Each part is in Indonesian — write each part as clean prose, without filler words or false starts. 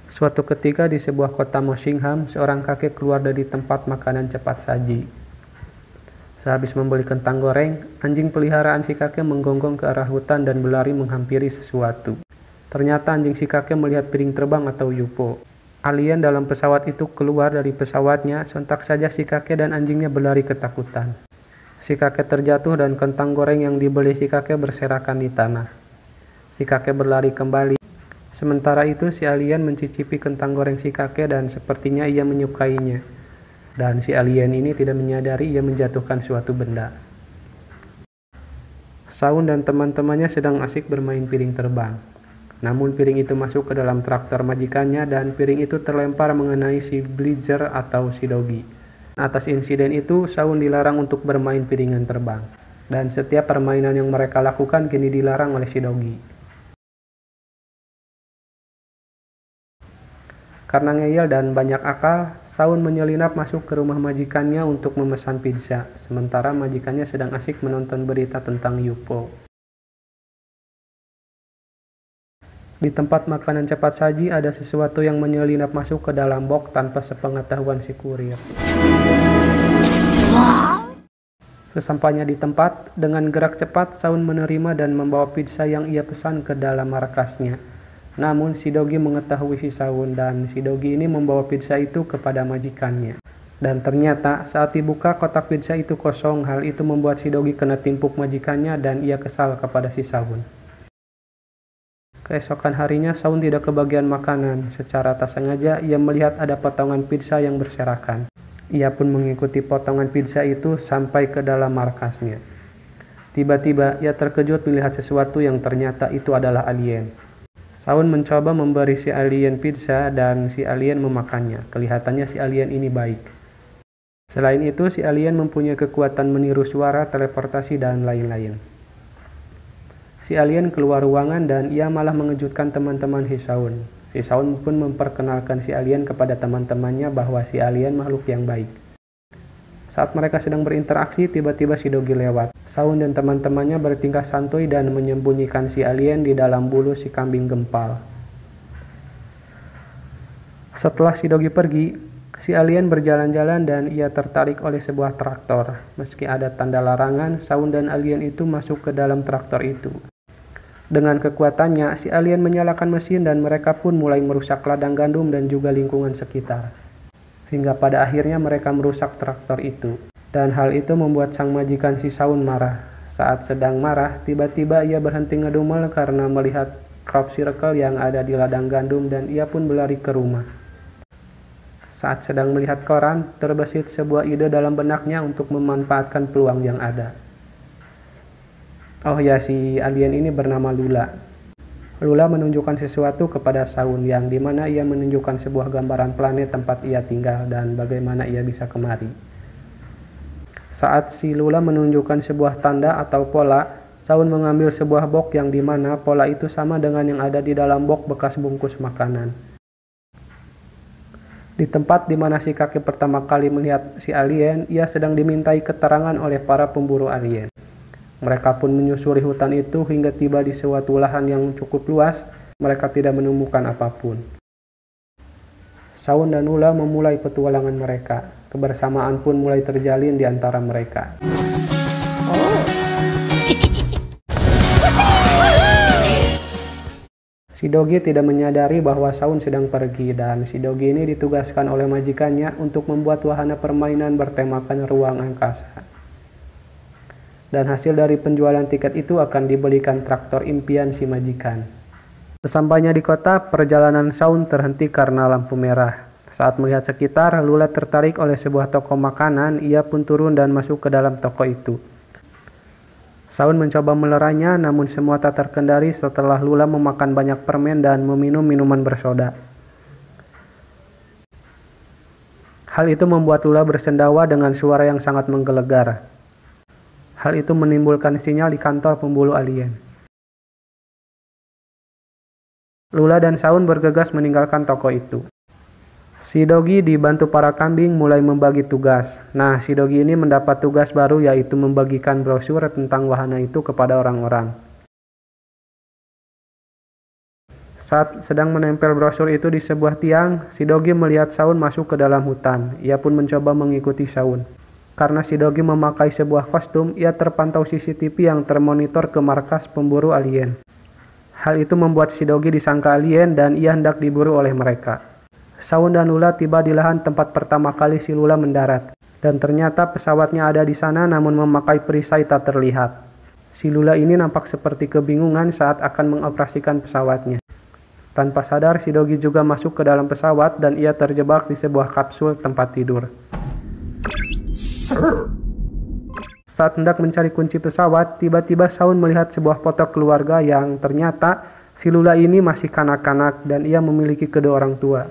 Suatu ketika di sebuah kota Moshingham, seorang kakek keluar dari tempat makanan cepat saji. Sehabis membeli kentang goreng, anjing peliharaan si kakek menggonggong ke arah hutan dan berlari menghampiri sesuatu. Ternyata anjing si kakek melihat piring terbang atau UFO. Alien dalam pesawat itu keluar dari pesawatnya, sontak saja si kakek dan anjingnya berlari ketakutan. Si kakek terjatuh dan kentang goreng yang dibeli si kakek berserakan di tanah. Si kakek berlari kembali. Sementara itu si alien mencicipi kentang goreng si kakek dan sepertinya ia menyukainya. Dan si alien ini tidak menyadari ia menjatuhkan suatu benda. Shaun dan teman-temannya sedang asik bermain piring terbang. Namun piring itu masuk ke dalam traktor majikannya dan piring itu terlempar mengenai si Blizzard atau si Doggy. Atas insiden itu, Shaun dilarang untuk bermain piringan terbang. Dan setiap permainan yang mereka lakukan kini dilarang oleh si Doggy. Karena ngeyel dan banyak akal, Shaun menyelinap masuk ke rumah majikannya untuk memesan pizza, sementara majikannya sedang asik menonton berita tentang UFO. Di tempat makanan cepat saji ada sesuatu yang menyelinap masuk ke dalam box tanpa sepengetahuan si kurir. Sesampainya di tempat, dengan gerak cepat Shaun menerima dan membawa pizza yang ia pesan ke dalam markasnya. Namun si Doggy mengetahui si Shaun dan si Doggy ini membawa pizza itu kepada majikannya. Dan ternyata saat dibuka kotak pizza itu kosong. Hal itu membuat si Doggy kena timpuk majikannya dan ia kesal kepada si Shaun. Keesokan harinya Shaun tidak kebagian makanan. Secara tak sengaja ia melihat ada potongan pizza yang berserakan. Ia pun mengikuti potongan pizza itu sampai ke dalam markasnya. Tiba-tiba ia terkejut melihat sesuatu yang ternyata itu adalah alien. Shaun mencoba memberi si alien pizza dan si alien memakannya. Kelihatannya si alien ini baik. Selain itu, si alien mempunyai kekuatan meniru suara, teleportasi, dan lain-lain. Si alien keluar ruangan dan ia malah mengejutkan teman-teman si Shaun. Si Shaun pun memperkenalkan si alien kepada teman-temannya bahwa si alien makhluk yang baik. Saat mereka sedang berinteraksi, tiba-tiba si Doggy lewat. Shaun dan teman-temannya bertingkah santuy dan menyembunyikan si alien di dalam bulu si kambing gempal. Setelah si Doggy pergi, si alien berjalan-jalan dan ia tertarik oleh sebuah traktor. Meski ada tanda larangan, Shaun dan alien itu masuk ke dalam traktor itu. Dengan kekuatannya, si alien menyalakan mesin dan mereka pun mulai merusak ladang gandum dan juga lingkungan sekitar. Hingga pada akhirnya mereka merusak traktor itu. Dan hal itu membuat sang majikan si Shaun marah. Saat sedang marah, tiba-tiba ia berhenti ngedumel karena melihat crop circle yang ada di ladang gandum dan ia pun berlari ke rumah. Saat sedang melihat koran, terbesit sebuah ide dalam benaknya untuk memanfaatkan peluang yang ada. Oh ya, si alien ini bernama Lula. Lula menunjukkan sesuatu kepada Shaun yang dimana ia menunjukkan sebuah gambaran planet tempat ia tinggal dan bagaimana ia bisa kemari. Saat si Lula menunjukkan sebuah tanda atau pola, Shaun mengambil sebuah box yang dimana pola itu sama dengan yang ada di dalam box bekas bungkus makanan. Di tempat dimana si kakek pertama kali melihat si alien, ia sedang dimintai keterangan oleh para pemburu alien. Mereka pun menyusuri hutan itu hingga tiba di suatu lahan yang cukup luas. Mereka tidak menemukan apapun. Shaun dan Lula memulai petualangan mereka. Kebersamaan pun mulai terjalin di antara mereka. Si Doggy tidak menyadari bahwa Shaun sedang pergi dan si Doggy ini ditugaskan oleh majikannya untuk membuat wahana permainan bertemakan ruang angkasa. Dan hasil dari penjualan tiket itu akan dibelikan traktor impian si majikan. Sesampainya di kota, perjalanan Shaun terhenti karena lampu merah. Saat melihat sekitar, Lula tertarik oleh sebuah toko makanan. Ia pun turun dan masuk ke dalam toko itu. Shaun mencoba melerainya, namun semua tak terkendali setelah Lula memakan banyak permen dan meminum minuman bersoda. Hal itu membuat Lula bersendawa dengan suara yang sangat menggelegar. Hal itu menimbulkan sinyal di kantor pemburu alien. Lula dan Shaun bergegas meninggalkan toko itu. Si Doggy dibantu para kambing mulai membagi tugas. Nah, si Doggy ini mendapat tugas baru yaitu membagikan brosur tentang wahana itu kepada orang-orang. Saat sedang menempel brosur itu di sebuah tiang, si Dogi melihat Shaun masuk ke dalam hutan. Ia pun mencoba mengikuti Shaun. Karena si Dogi memakai sebuah kostum, ia terpantau CCTV yang termonitor ke markas pemburu alien. Hal itu membuat si Dogi disangka alien dan ia hendak diburu oleh mereka. Shaun dan Lula tiba di lahan tempat pertama kali si Lula mendarat. Dan ternyata pesawatnya ada di sana namun memakai perisai tak terlihat. Si Lula ini nampak seperti kebingungan saat akan mengoperasikan pesawatnya. Tanpa sadar, si Dogi juga masuk ke dalam pesawat dan ia terjebak di sebuah kapsul tempat tidur. Saat hendak mencari kunci pesawat, tiba-tiba Shaun melihat sebuah foto keluarga yang ternyata si Lula ini masih kanak-kanak dan ia memiliki kedua orang tua.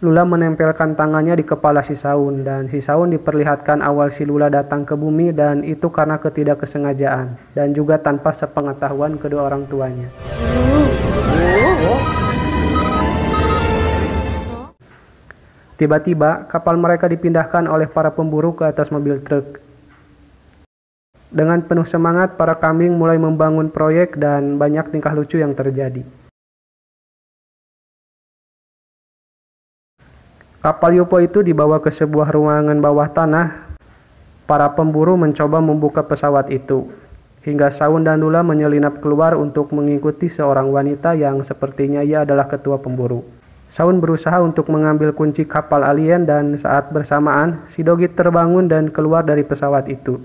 Lula menempelkan tangannya di kepala si Shaun dan si Shaun diperlihatkan awal si Lula datang ke bumi dan itu karena ketidaksengajaan dan juga tanpa sepengetahuan kedua orang tuanya. Tiba-tiba, kapal mereka dipindahkan oleh para pemburu ke atas mobil truk. Dengan penuh semangat, para kambing mulai membangun proyek dan banyak tingkah lucu yang terjadi. Kapal UFO itu dibawa ke sebuah ruangan bawah tanah. Para pemburu mencoba membuka pesawat itu. Hingga Shaun dan Lula menyelinap keluar untuk mengikuti seorang wanita yang sepertinya ia adalah ketua pemburu. Shaun berusaha untuk mengambil kunci kapal alien dan saat bersamaan, si Dogi terbangun dan keluar dari pesawat itu.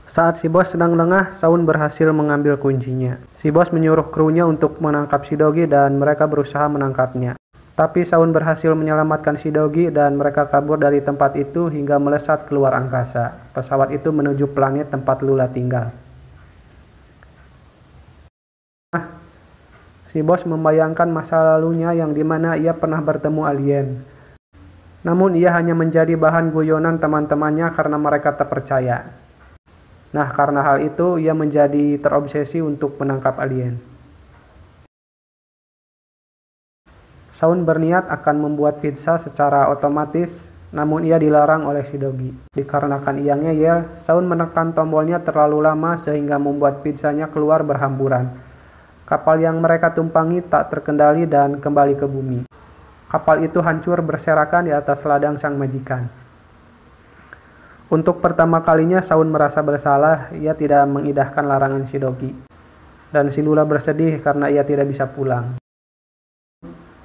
Saat si bos sedang lengah, Shaun berhasil mengambil kuncinya. Si bos menyuruh krunya untuk menangkap si Dogi dan mereka berusaha menangkapnya. Tapi Shaun berhasil menyelamatkan si Dogi dan mereka kabur dari tempat itu hingga melesat keluar angkasa. Pesawat itu menuju planet tempat Lula tinggal. Si bos membayangkan masa lalunya yang dimana ia pernah bertemu alien. Namun ia hanya menjadi bahan guyonan teman-temannya karena mereka tak percaya. Nah, karena hal itu ia menjadi terobsesi untuk menangkap alien. Shaun berniat akan membuat pizza secara otomatis, namun ia dilarang oleh si Dogi. Dikarenakan ia ngeyel, Shaun menekan tombolnya terlalu lama sehingga membuat pizzanya keluar berhamburan. Kapal yang mereka tumpangi tak terkendali dan kembali ke bumi. Kapal itu hancur berserakan di atas ladang sang majikan. Untuk pertama kalinya Shaun merasa bersalah, ia tidak mengindahkan larangan si Dogi. Dan si Lula bersedih karena ia tidak bisa pulang.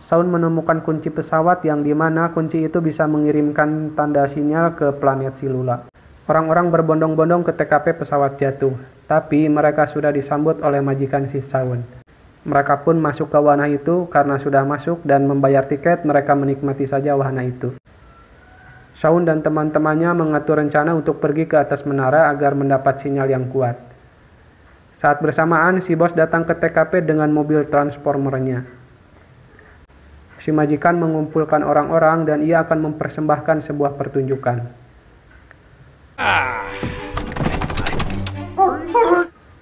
Shaun menemukan kunci pesawat yang dimana kunci itu bisa mengirimkan tanda sinyal ke planet si Lula. Orang-orang berbondong-bondong ke TKP pesawat jatuh, tapi mereka sudah disambut oleh majikan si Shaun. Mereka pun masuk ke wahana itu karena sudah masuk dan membayar tiket, mereka menikmati saja wahana itu. Shaun dan teman-temannya mengatur rencana untuk pergi ke atas menara agar mendapat sinyal yang kuat. Saat bersamaan, si bos datang ke TKP dengan mobil transformernya. Si majikan mengumpulkan orang-orang dan ia akan mempersembahkan sebuah pertunjukan.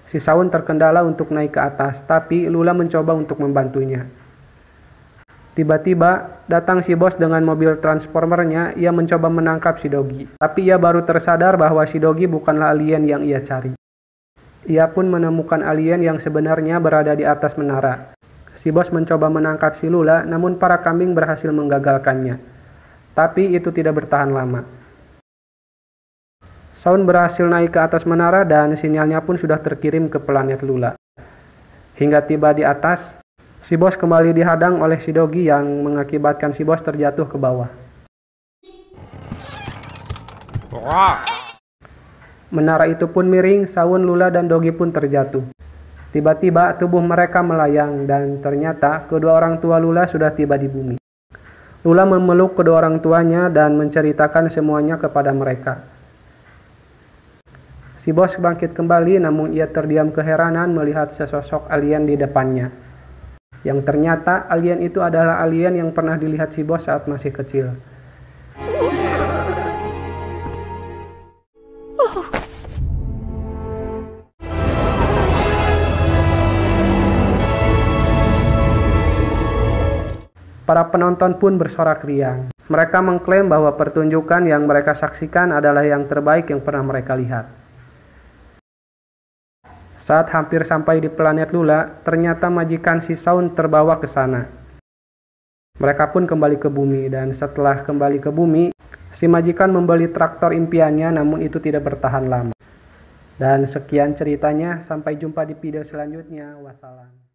Si Shaun terkendala untuk naik ke atas, tapi Lula mencoba untuk membantunya. Tiba-tiba, datang si bos dengan mobil transformernya, ia mencoba menangkap si Dogi. Tapi ia baru tersadar bahwa si Dogi bukanlah alien yang ia cari. Ia pun menemukan alien yang sebenarnya berada di atas menara. Si bos mencoba menangkap si Lula, namun para kambing berhasil menggagalkannya. Tapi itu tidak bertahan lama. Shaun berhasil naik ke atas menara dan sinyalnya pun sudah terkirim ke planet Lula. Hingga tiba di atas, si bos kembali dihadang oleh si Dogi yang mengakibatkan si bos terjatuh ke bawah. Menara itu pun miring, Shaun, Lula, dan Dogi pun terjatuh. Tiba-tiba tubuh mereka melayang dan ternyata kedua orang tua Lula sudah tiba di bumi. Lula memeluk kedua orang tuanya dan menceritakan semuanya kepada mereka. Si bos bangkit kembali namun ia terdiam keheranan melihat sesosok alien di depannya. Yang ternyata alien itu adalah alien yang pernah dilihat si bos saat masih kecil. Para penonton pun bersorak riang. Mereka mengklaim bahwa pertunjukan yang mereka saksikan adalah yang terbaik yang pernah mereka lihat. Saat hampir sampai di planet Lula, ternyata majikan si Shaun terbawa ke sana. Mereka pun kembali ke bumi, dan setelah kembali ke bumi, si majikan membeli traktor impiannya, namun itu tidak bertahan lama. Dan sekian ceritanya, sampai jumpa di video selanjutnya. Wassalam.